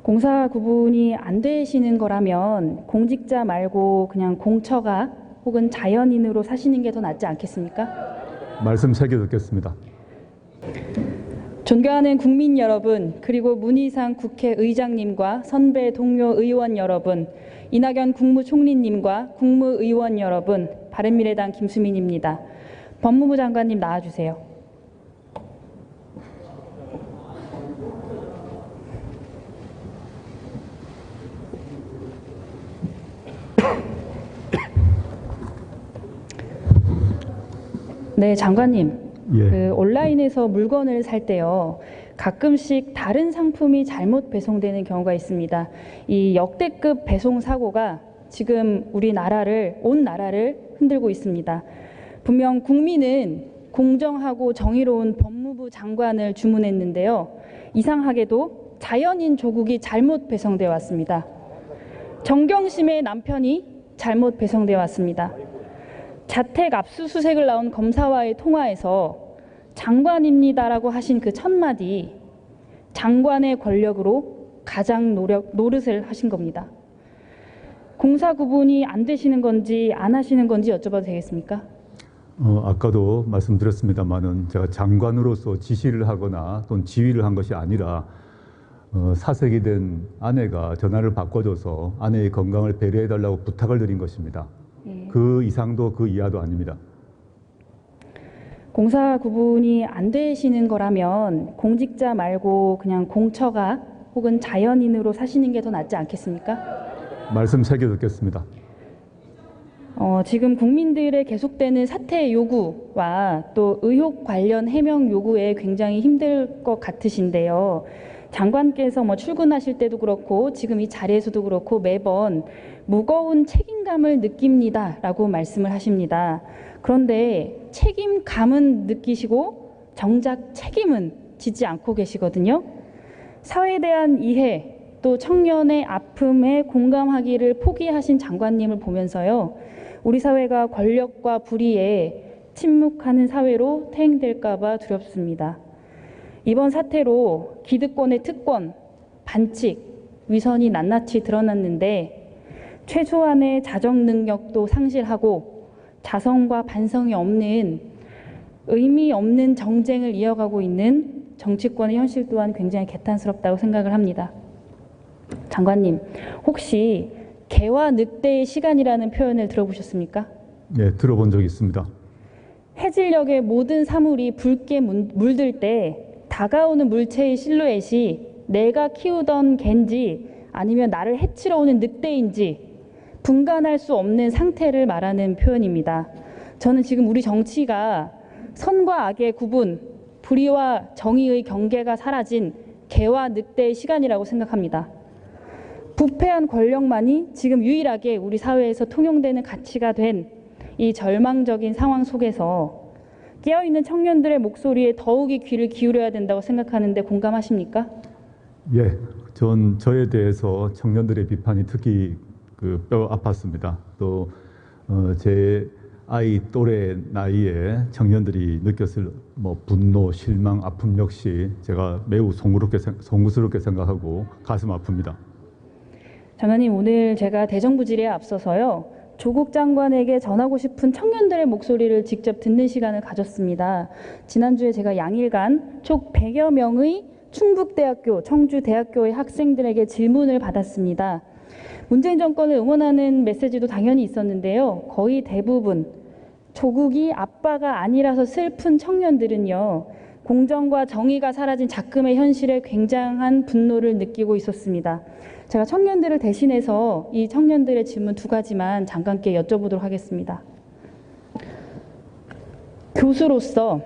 공사 구분이 안 되시는 거라면 공직자 말고 그냥 공처가 혹은 자연인으로 사시는 게 더 낫지 않겠습니까? 말씀 새겨 듣겠습니다. 존경하는 국민 여러분, 그리고 문희상 국회의장님과 선배 동료 의원 여러분, 이낙연 국무총리님과 국무의원 여러분, 바른미래당 김수민입니다. 법무부 장관님 나와주세요. 네, 장관님. 예. 온라인에서 물건을 살 때요, 가끔씩 다른 상품이 잘못 배송되는 경우가 있습니다. 이 역대급 배송 사고가 지금 온 나라를 흔들고 있습니다. 분명 국민은 공정하고 정의로운 법무부 장관을 주문했는데요, 이상하게도 자연인 조국이 잘못 배송되어 왔습니다. 정경심의 남편이 잘못 배송되어 왔습니다. 자택 압수수색을 나온 검사와의 통화에서 장관입니다라고 하신 그 첫마디, 장관의 권력으로 가장 노릇을 하신 겁니다. 공사 구분이 안 되시는 건지 안 하시는 건지 여쭤봐도 되겠습니까? 아까도 말씀드렸습니다마는 제가 장관으로서 지시를 하거나 또는 지휘를 한 것이 아니라 사색이 된 아내가 전화를 바꿔줘서 아내의 건강을 배려해달라고 부탁을 드린 것입니다. 그 이상도 그 이하도 아닙니다. 공사 구분이 안 되시는 거라면 공직자 말고 그냥 공처가 혹은 자연인으로 사시는 게 더 낫지 않겠습니까? 말씀 새겨 듣겠습니다. 지금 국민들의 계속되는 사퇴 요구와 또 의혹 관련 해명 요구에 굉장히 힘들 것 같으신데요. 장관께서 출근하실 때도 그렇고 지금 이 자리에서도 그렇고 매번 무거운 책임감을 느낍니다라고 말씀을 하십니다. 그런데 책임감은 느끼시고 정작 책임은 지지 않고 계시거든요. 사회에 대한 이해, 또 청년의 아픔에 공감하기를 포기하신 장관님을 보면서요, 우리 사회가 권력과 불의에 침묵하는 사회로 퇴행될까 봐 두렵습니다. 이번 사태로 기득권의 특권, 반칙, 위선이 낱낱이 드러났는데 최소한의 자정 능력도 상실하고 자성과 반성이 없는 의미 없는 정쟁을 이어가고 있는 정치권의 현실 또한 굉장히 개탄스럽다고 생각을 합니다. 장관님, 혹시 개와 늑대의 시간이라는 표현을 들어보셨습니까? 네, 들어본 적이 있습니다. 해질녘의 모든 사물이 붉게 물들 때 다가오는 물체의 실루엣이 내가 키우던 개인지 아니면 나를 해치러 오는 늑대인지 분간할 수 없는 상태를 말하는 표현입니다. 저는 지금 우리 정치가 선과 악의 구분, 불의와 정의의 경계가 사라진 개와 늑대의 시간이라고 생각합니다. 부패한 권력만이 지금 유일하게 우리 사회에서 통용되는 가치가 된 이 절망적인 상황 속에서 깨어있는 청년들의 목소리에 더욱이 귀를 기울여야 된다고 생각하는데 공감하십니까? 예, 저에 대해서 청년들의 비판이 특히 뼈 아팠습니다. 또 제 아이 또래 나이에 청년들이 느꼈을 분노, 실망, 아픔 역시 제가 매우 송구스럽게 생각하고 가슴 아픕니다. 장관님, 오늘 제가 대정부 질의에 앞서서요, 조국 장관에게 전하고 싶은 청년들의 목소리를 직접 듣는 시간을 가졌습니다. 지난주에 제가 양일간 총 100여 명의 충북대학교, 청주대학교의 학생들에게 질문을 받았습니다. 문재인 정권을 응원하는 메시지도 당연히 있었는데요. 거의 대부분 조국이 아빠가 아니라서 슬픈 청년들은요, 공정과 정의가 사라진 작금의 현실에 굉장한 분노를 느끼고 있었습니다. 제가 청년들을 대신해서 이 청년들의 질문 2가지만 장관께 여쭤보도록 하겠습니다. 교수로서,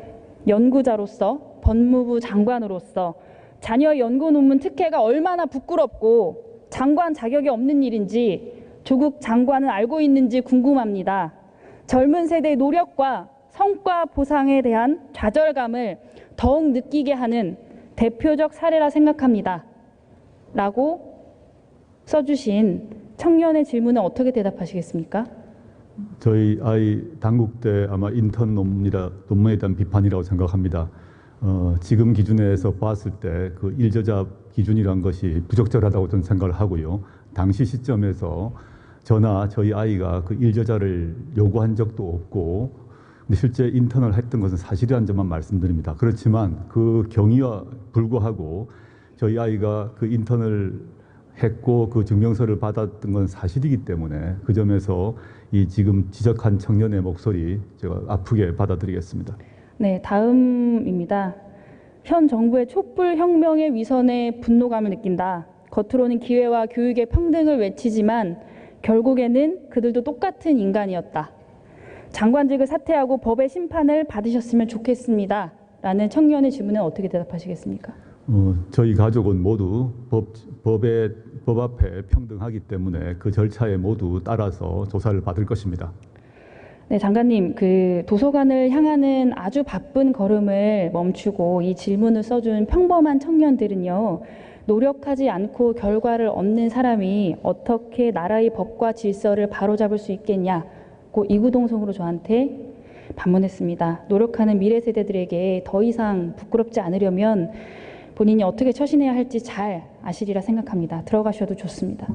연구자로서, 법무부 장관으로서 자녀 연구 논문 특혜가 얼마나 부끄럽고 장관 자격이 없는 일인지 조국 장관은 알고 있는지 궁금합니다. 젊은 세대의 노력과 성과 보상에 대한 좌절감을 더욱 느끼게 하는 대표적 사례라 생각합니다. 라고 써주신 청년의 질문은 어떻게 대답하시겠습니까? 저희 아이 단국대 아마 인턴 논문에 대한 비판이라고 생각합니다. 지금 기준에서 봤을 때 그 일저자 기준이란 것이 부적절하다고 저는 생각을 하고요. 당시 시점에서 저나 저희 아이가 그 일저자를 요구한 적도 없고, 근데 실제 인턴을 했던 것은 사실이라는 점만 말씀드립니다. 그렇지만 그 경위와 불구하고 저희 아이가 그 인턴을 했고 그 증명서를 받았던 건 사실이기 때문에 그 점에서 이 지금 지적한 청년의 목소리 제가 아프게 받아들이겠습니다. 네, 다음입니다. 현 정부의 촛불 혁명의 위선에 분노감을 느낀다. 겉으로는 기회와 교육의 평등을 외치지만 결국에는 그들도 똑같은 인간이었다. 장관직을 사퇴하고 법의 심판을 받으셨으면 좋겠습니다. 라는 청년의 질문에 어떻게 대답하시겠습니까? 저희 가족은 모두 법 앞에 평등하기 때문에 그 절차에 모두 따라서 조사를 받을 것입니다. 네, 장관님, 그 도서관을 향하는 아주 바쁜 걸음을 멈추고 이 질문을 써준 평범한 청년들은요, 노력하지 않고 결과를 얻는 사람이 어떻게 나라의 법과 질서를 바로잡을 수 있겠냐고 이구동성으로 저한테 반문했습니다. 노력하는 미래 세대들에게 더 이상 부끄럽지 않으려면 본인이 어떻게 처신해야 할지 잘 아시리라 생각합니다. 들어가셔도 좋습니다.